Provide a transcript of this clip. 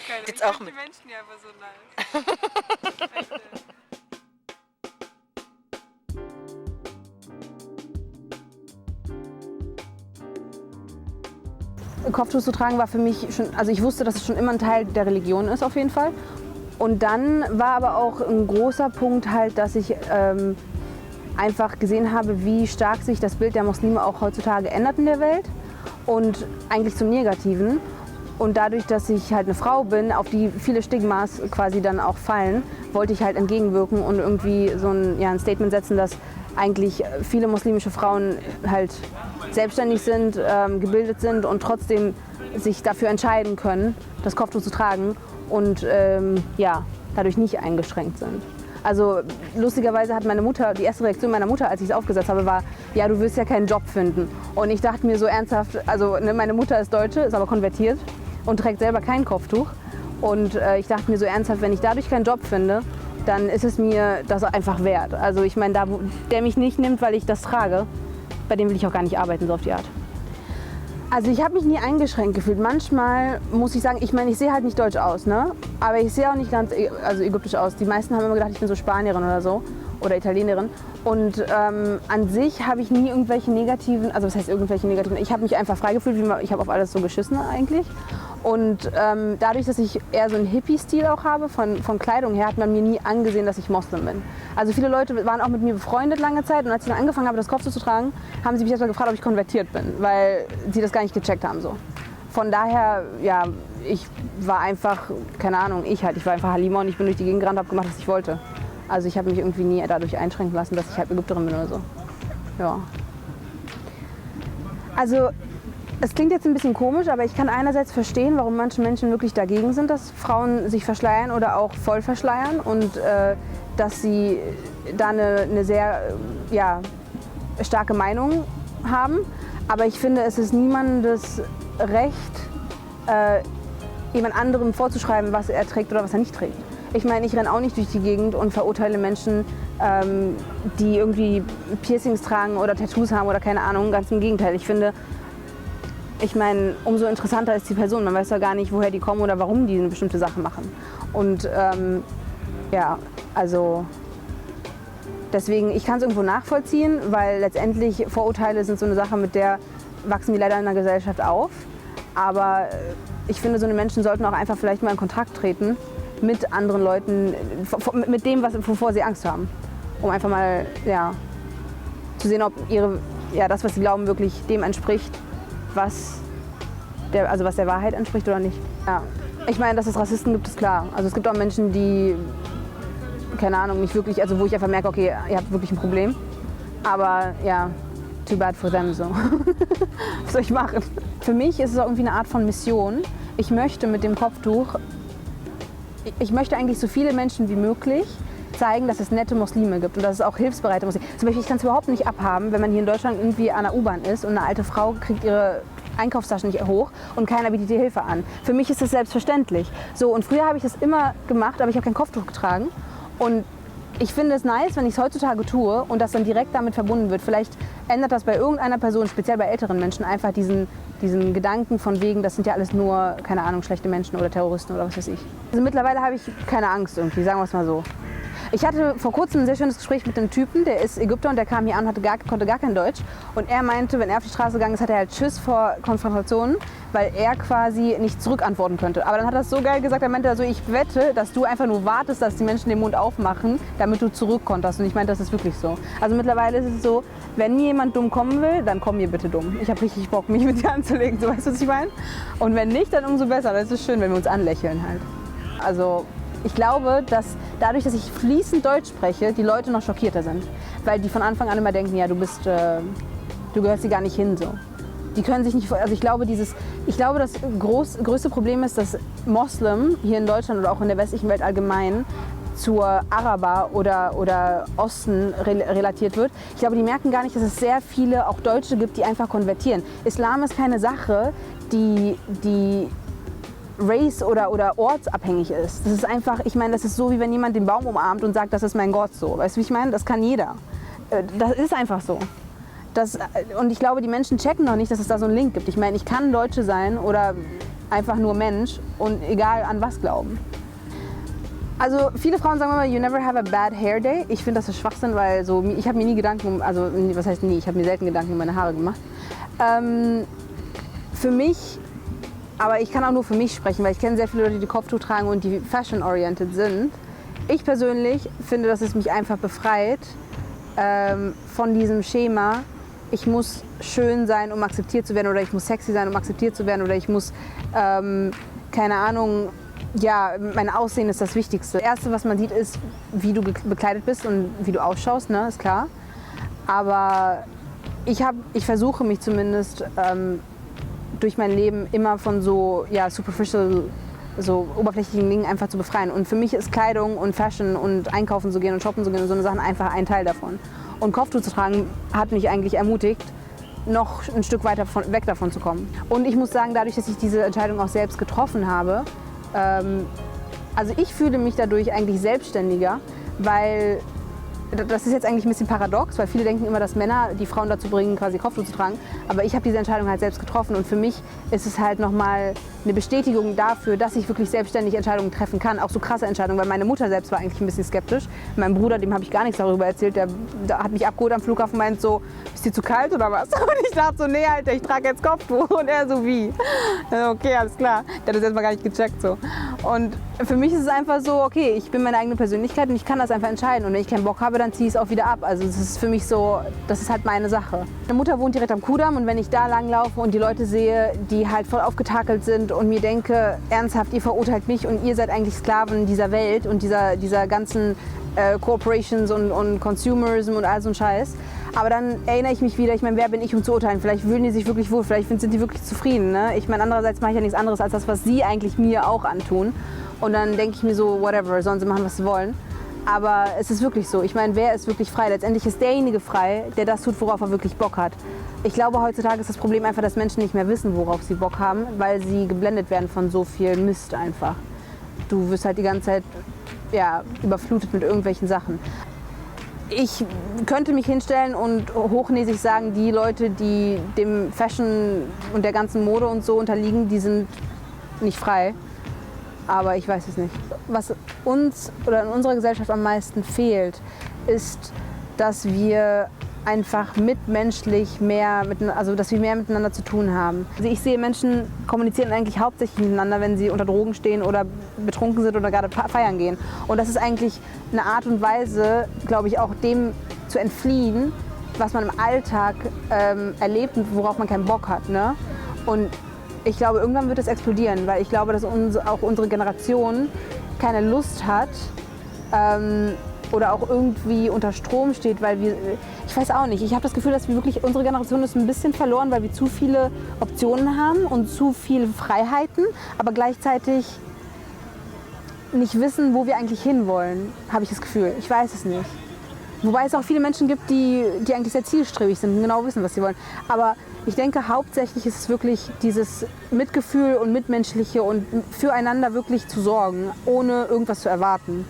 Geil, Jetzt ich auch finde mit. die Menschen ja einfach so nice. Echt, Kopftuch zu tragen war für mich schon, also ich wusste, dass es schon immer ein Teil der Religion ist auf jeden Fall. Und dann war aber auch ein großer Punkt halt, dass ich einfach gesehen habe, wie stark sich das Bild der Muslime auch heutzutage ändert in der Welt und eigentlich zum Negativen. Und dadurch, dass ich halt eine Frau bin, auf die viele Stigmas quasi dann auch fallen, wollte ich halt entgegenwirken und irgendwie so ein Statement setzen, dass eigentlich viele muslimische Frauen halt selbstständig sind, gebildet sind und trotzdem sich dafür entscheiden können, das Kopftuch zu tragen und dadurch nicht eingeschränkt sind. Also lustigerweise hat meine Mutter, die erste Reaktion meiner Mutter, als ich es aufgesetzt habe, war, ja, du wirst ja keinen Job finden. Und ich dachte mir so ernsthaft, also meine Mutter ist Deutsche, ist aber konvertiert und trägt selber kein Kopftuch. Und ich dachte mir so ernsthaft, wenn ich dadurch keinen Job finde, dann ist es mir das einfach wert. Also ich meine, der mich nicht nimmt, weil ich das trage, bei dem will ich auch gar nicht arbeiten, so auf die Art. Also ich habe mich nie eingeschränkt gefühlt. Manchmal muss ich sagen, ich meine, ich sehe halt nicht deutsch aus, ne? Aber ich sehe auch nicht ganz ägyptisch aus. Die meisten haben immer gedacht, ich bin so Spanierin oder so oder Italienerin. Und an sich habe ich nie irgendwelche negativen, also was heißt irgendwelche negativen, ich habe mich einfach frei gefühlt, ich habe auf alles so geschissen eigentlich. Und dadurch, dass ich eher so einen Hippie-Stil auch habe, von Kleidung her, hat man mir nie angesehen, dass ich Moslem bin. Also viele Leute waren auch mit mir befreundet lange Zeit und als ich dann angefangen habe, das Kopftuch zu tragen, haben sie mich erstmal gefragt, ob ich konvertiert bin, weil sie das gar nicht gecheckt haben so. Von daher, ja, ich war einfach, keine Ahnung, ich war einfach Halima und ich bin durch die Gegend gerannt und habe gemacht, was ich wollte. Also ich habe mich irgendwie nie dadurch einschränken lassen, dass ich halt Ägypterin bin oder so. Ja. Also es klingt jetzt ein bisschen komisch, aber ich kann einerseits verstehen, warum manche Menschen wirklich dagegen sind, dass Frauen sich verschleiern oder auch voll verschleiern und dass sie da eine sehr starke Meinung haben. Aber ich finde, es ist niemandes Recht, jemand anderem vorzuschreiben, was er trägt oder was er nicht trägt. Ich meine, ich renne auch nicht durch die Gegend und verurteile Menschen, die irgendwie Piercings tragen oder Tattoos haben oder keine Ahnung. Ganz im Gegenteil. Ich meine, umso interessanter ist die Person. Man weiß ja gar nicht, woher die kommen oder warum die eine bestimmte Sache machen. Und deswegen, ich kann es irgendwo nachvollziehen, weil letztendlich Vorurteile sind so eine Sache, mit der wachsen wir leider in der Gesellschaft auf. Aber ich finde, so eine Menschen sollten auch einfach vielleicht mal in Kontakt treten mit anderen Leuten, mit dem, wovor sie Angst haben. Um einfach mal zu sehen, ob das, was sie glauben, wirklich dem entspricht, was der Wahrheit entspricht oder nicht. Ja. Ich meine, dass es Rassisten gibt, ist klar. Also es gibt auch Menschen, die, keine Ahnung, nicht wirklich, also wo ich einfach merke, okay, ihr habt wirklich ein Problem. Aber ja, too bad for them so. Was soll ich machen? Für mich ist es auch irgendwie eine Art von Mission. Ich möchte mit dem Kopftuch, ich möchte eigentlich so viele Menschen wie möglich zeigen, dass es nette Muslime gibt und dass es auch hilfsbereite Muslime gibt. Zum Beispiel, ich kann es überhaupt nicht abhaben, wenn man hier in Deutschland irgendwie an der U-Bahn ist und eine alte Frau kriegt ihre Einkaufstaschen nicht hoch und keiner bietet ihr Hilfe an. Für mich ist das selbstverständlich. So, und früher habe ich das immer gemacht, aber ich habe kein Kopftuch getragen. Und ich finde es nice, wenn ich es heutzutage tue und das dann direkt damit verbunden wird. Vielleicht ändert das bei irgendeiner Person, speziell bei älteren Menschen, einfach diesen Gedanken von wegen, das sind ja alles nur, keine Ahnung, schlechte Menschen oder Terroristen oder was weiß ich. Also mittlerweile habe ich keine Angst irgendwie, sagen wir es mal so. Ich hatte vor kurzem ein sehr schönes Gespräch mit einem Typen, der ist Ägypter und der kam hier an und konnte gar kein Deutsch. Und er meinte, wenn er auf die Straße gegangen ist, hat er halt Schiss vor Konfrontationen, weil er quasi nicht zurückantworten könnte. Aber dann hat er es so geil gesagt, er meinte also, ich wette, dass du einfach nur wartest, dass die Menschen den Mund aufmachen, damit du zurückkonterst. Und ich meinte, das ist wirklich so. Also mittlerweile ist es so, wenn jemand dumm kommen will, dann komm mir bitte dumm. Ich habe richtig Bock, mich mit dir anzulegen, so, weißt du, was ich meine? Und wenn nicht, dann umso besser. Das ist schön, wenn wir uns anlächeln halt. Also ich glaube, dass dadurch, dass ich fließend Deutsch spreche, die Leute noch schockierter sind. Weil die von Anfang an immer denken, ja, du gehörst hier gar nicht hin. So. Die können sich nicht, also ich glaube, das größte Problem ist, dass Moslem hier in Deutschland oder auch in der westlichen Welt allgemein zur Araber oder Osten relatiert wird. Ich glaube, die merken gar nicht, dass es sehr viele auch Deutsche gibt, die einfach konvertieren. Islam ist keine Sache, die race- oder ortsabhängig ist. Das ist einfach, ich meine, das ist so, wie wenn jemand den Baum umarmt und sagt, das ist mein Gott so. Weißt du, wie ich meine? Das kann jeder. Das ist einfach so. Und ich glaube, die Menschen checken noch nicht, dass es da so einen Link gibt. Ich meine, ich kann Deutsche sein oder einfach nur Mensch und egal an was glauben. Also viele Frauen sagen immer, you never have a bad hair day. Ich finde, das ist Schwachsinn, weil so, ich habe mir nie Gedanken, also was heißt nie, ich habe mir selten Gedanken um meine Haare gemacht. Für mich, aber ich kann auch nur für mich sprechen, weil ich kenne sehr viele Leute, die Kopftuch tragen und die fashion-oriented sind. Ich persönlich finde, dass es mich einfach befreit von diesem Schema, ich muss schön sein, um akzeptiert zu werden, oder ich muss sexy sein, um akzeptiert zu werden, oder ich muss, keine Ahnung, ja, mein Aussehen ist das Wichtigste. Das Erste, was man sieht, ist, wie du bekleidet bist und wie du ausschaust, ne, ist klar. Aber ich versuche mich zumindest durch mein Leben immer von so superficial, so oberflächlichen Dingen einfach zu befreien. Und für mich ist Kleidung und Fashion und einkaufen zu gehen und shoppen zu gehen und so eine Sachen einfach ein Teil davon. Und Kopftuch zu tragen hat mich eigentlich ermutigt, noch ein Stück weiter weg davon zu kommen. Und ich muss sagen, dadurch, dass ich diese Entscheidung auch selbst getroffen habe, also ich fühle mich dadurch eigentlich selbstständiger, weil das ist jetzt eigentlich ein bisschen paradox, weil viele denken immer, dass Männer die Frauen dazu bringen, quasi Kopftuch zu tragen. Aber ich habe diese Entscheidung halt selbst getroffen und für mich ist es halt nochmal eine Bestätigung dafür, dass ich wirklich selbstständig Entscheidungen treffen kann. Auch so krasse Entscheidungen, weil meine Mutter selbst war eigentlich ein bisschen skeptisch. Mein Bruder, dem habe ich gar nichts darüber erzählt, der hat mich abgeholt am Flughafen und meint so, ist dir zu kalt oder was? Und ich dachte so, nee Alter, ich trage jetzt Kopftuch. Und er so, wie? Okay, alles klar. Der hat das erstmal gar nicht gecheckt so. Und für mich ist es einfach so, okay, ich bin meine eigene Persönlichkeit und ich kann das einfach entscheiden. Und wenn ich keinen Bock habe, dann ziehe ich es auch wieder ab. Also das ist für mich so, das ist halt meine Sache. Meine Mutter wohnt direkt am Kudamm und wenn ich da langlaufe und die Leute sehe, die halt voll aufgetakelt sind und mir denke, ernsthaft, ihr verurteilt mich und ihr seid eigentlich Sklaven dieser Welt und dieser ganzen Corporations und Consumerism und all so ein Scheiß. Aber dann erinnere ich mich wieder, ich meine, wer bin ich, um zu urteilen? Vielleicht fühlen die sich wirklich wohl, vielleicht sind die wirklich zufrieden. Ne? Ich meine, andererseits mache ich ja nichts anderes als das, was sie eigentlich mir auch antun. Und dann denke ich mir so, whatever, sollen sie machen, was sie wollen. Aber es ist wirklich so. Ich meine, wer ist wirklich frei? Letztendlich ist derjenige frei, der das tut, worauf er wirklich Bock hat. Ich glaube, heutzutage ist das Problem einfach, dass Menschen nicht mehr wissen, worauf sie Bock haben, weil sie geblendet werden von so viel Mist einfach. Du wirst halt die ganze Zeit überflutet mit irgendwelchen Sachen. Ich könnte mich hinstellen und hochnäsig sagen, die Leute, die dem Fashion und der ganzen Mode und so unterliegen, die sind nicht frei. Aber ich weiß es nicht. Was uns oder in unserer Gesellschaft am meisten fehlt, ist, dass wir einfach mitmenschlich mehr miteinander zu tun haben. Also ich sehe, Menschen kommunizieren eigentlich hauptsächlich miteinander, wenn sie unter Drogen stehen oder betrunken sind oder gerade feiern gehen. Und das ist eigentlich eine Art und Weise, glaube ich, auch dem zu entfliehen, was man im Alltag erlebt und worauf man keinen Bock hat. Ne? Und ich glaube, irgendwann wird es explodieren, weil ich glaube, dass auch unsere Generation keine Lust hat oder auch irgendwie unter Strom steht, weil ich weiß auch nicht, ich habe das Gefühl, dass unsere Generation ist ein bisschen verloren, weil wir zu viele Optionen haben und zu viele Freiheiten, aber gleichzeitig nicht wissen, wo wir eigentlich hinwollen, habe ich das Gefühl. Ich weiß es nicht. Wobei es auch viele Menschen gibt, die eigentlich sehr zielstrebig sind und genau wissen, was sie wollen. Aber ich denke, hauptsächlich ist es wirklich dieses Mitgefühl und Mitmenschliche und füreinander wirklich zu sorgen, ohne irgendwas zu erwarten.